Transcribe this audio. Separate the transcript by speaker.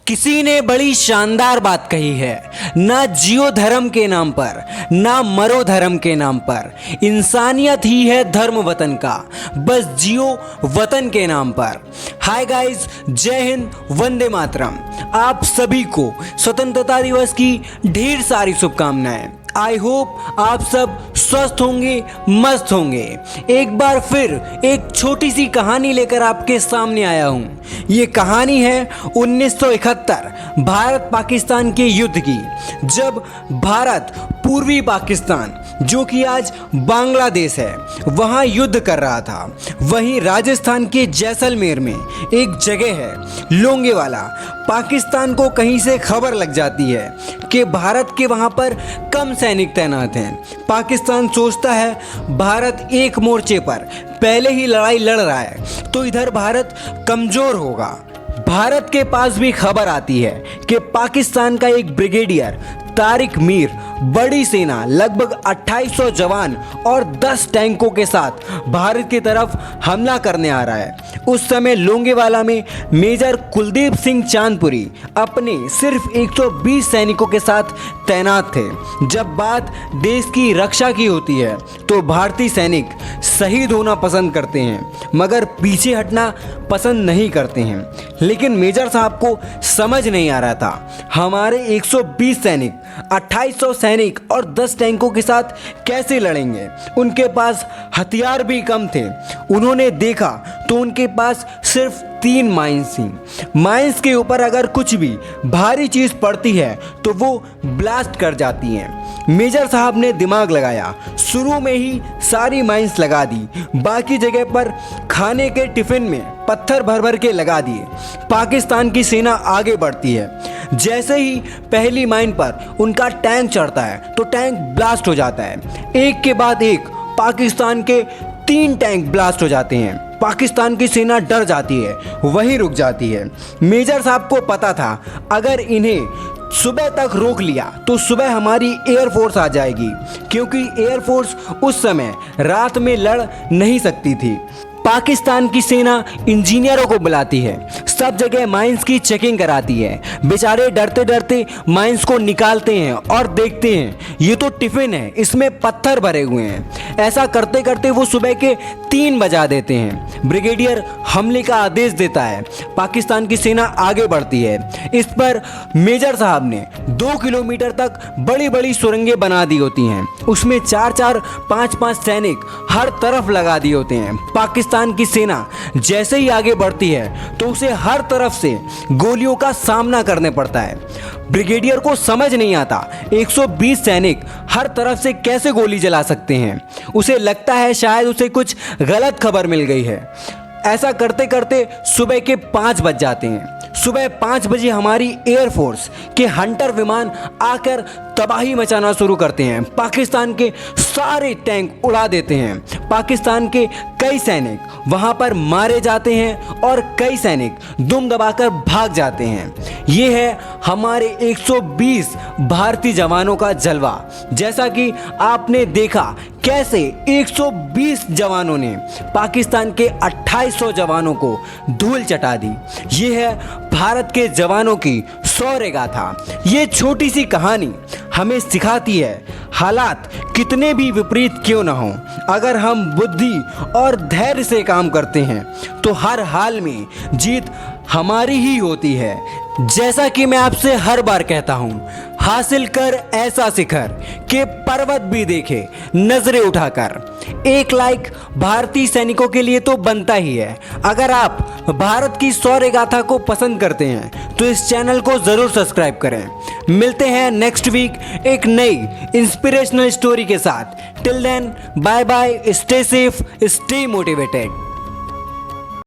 Speaker 1: किसी ने बड़ी शानदार बात कही है, ना जियो धर्म के नाम पर, ना मरो धर्म के नाम पर। इंसानियत ही है धर्म वतन का, बस जियो वतन के नाम पर। हाय गाइस, जय हिंद, वंदे मातरम। आप सभी को स्वतंत्रता दिवस की ढेर सारी शुभकामनाएं। आई होप आप सब स्वस्थ होंगे, मस्त होंगे। एक बार फिर एक छोटी सी कहानी लेकर आपके सामने आया हूँ। ये कहानी है 1971 भारत पाकिस्तान के युद्ध की, जब भारत पूर्वी पाकिस्तान, जो कि आज बांग्लादेश है, वहाँ युद्ध कर रहा था। वहीं राजस्थान के जैसलमेर में एक जगह है लोंगेवाला। पाकिस्तान को कहीं से खबर लग जाती है कि भारत के वहाँ पर कम सैनिक तैनात हैं। पाकिस्तान सोचता है भारत एक मोर्चे पर पहले ही लड़ाई लड़ रहा है तो इधर भारत कमज़ोर होगा। भारत के पास भी खबर आती है कि पाकिस्तान का एक ब्रिगेडियर तारिक मीर बड़ी सेना लगभग 2800 जवान और 10 टैंकों के साथ भारत की तरफ हमला करने आ रहा है। उस समय लोंगेवाला में मेजर कुलदीप सिंह चांदपुरी अपने सिर्फ 120 सैनिकों के साथ तैनात थे। जब बात देश की रक्षा की होती है तो भारतीय सैनिक शहीद होना पसंद करते हैं, मगर पीछे हटना पसंद नहीं करते हैं। लेकिन मेजर साहब को समझ नहीं आ रहा था, हमारे 120 सैनिक 2800 सैनिक और 10 टैंकों के साथ कैसे लड़ेंगे। उनके पास हथियार भी कम थे। उन्होंने देखा तो उनके पास सिर्फ 3 माइंस थी। माइंस के ऊपर अगर कुछ भी भारी चीज़ पड़ती है तो वो ब्लास्ट कर जाती हैं। मेजर साहब ने दिमाग लगाया, शुरू में ही सारी माइंस लगा दी, बाकी जगह पर खाने के टिफिन में पत्थर भर भर के लगा दिए। पाकिस्तान की सेना आगे बढ़ती है। जैसे ही पहली माइन पर उनका टैंक चढ़ता है तो टैंक ब्लास्ट हो जाता है। एक के बाद एक पाकिस्तान के 3 टैंक ब्लास्ट हो जाते हैं। पाकिस्तान की सेना डर जाती है, वहीं रुक जाती है। मेजर साहब को पता था अगर इन्हें सुबह तक रोक लिया तो सुबह हमारी एयरफोर्स आ जाएगी, क्योंकि एयरफोर्स उस समय रात में लड़ नहीं सकती थी। पाकिस्तान की सेना इंजीनियरों को बुलाती है, सब जगह माइंस की चेकिंग कराती है। बेचारे डरते डरते माइंस को निकालते हैं और देखते हैं ये तो टिफिन है, इसमें पत्थर भरे हुए हैं। ऐसा करते करते वो सुबह के 3 बजा देते हैं। ब्रिगेडियर हमले का आदेश देता है। पाकिस्तान की सेना आगे बढ़ती है। इस पर मेजर साहब ने 2 किलोमीटर तक बड़ी बड़ी सुरंगें बना दी होती हैं। उसमें 4-4, 5-5 सैनिक हर तरफ लगा दिए होते हैं। पाकिस्तान की सेना जैसे ही आगे बढ़ती है तो उसे हर तरफ से गोलियों का सामना करने पड़ता है। ब्रिगेडियर को समझ नहीं आता 120 सैनिक हर तरफ से कैसे गोली चला सकते हैं। उसे लगता है शायद उसे कुछ गलत खबर मिल गई है। ऐसा करते करते सुबह के 5 बज जाते हैं। सुबह 5 बजे हमारी एयरफोर्स के हंटर विमान आकर तबाही मचाना शुरू करते हैं। पाकिस्तान के सारे टैंक उड़ा देते हैं। पाकिस्तान के कई सैनिक वहां पर मारे जाते हैं और कई सैनिक दुम दबाकर भाग जाते हैं। ये है हमारे 120 भारतीय जवानों का जलवा। जैसा कि आपने देखा कैसे 120 जवानों ने पाकिस्तान के 2800 जवानों को धूल चटा दी। ये है भारत के जवानों की शौर्य गाथा। ये छोटी सी कहानी हमें सिखाती है हालात कितने भी विपरीत क्यों ना हो, अगर हम बुद्धि और धैर्य से काम करते हैं तो हर हाल में जीत हमारी ही होती है। जैसा कि मैं आपसे हर बार कहता हूँ, हासिल कर ऐसा शिखर कि पर्वत भी देखे नजरें उठाकर। एक लाइक भारतीय सैनिकों के लिए तो बनता ही है। अगर आप भारत की शौर्य गाथा को पसंद करते हैं तो इस चैनल को ज़रूर सब्सक्राइब करें। मिलते हैं नेक्स्ट वीक एक नई इंस्पिरेशनल स्टोरी के साथ। Till then, bye bye, stay safe, stay motivated.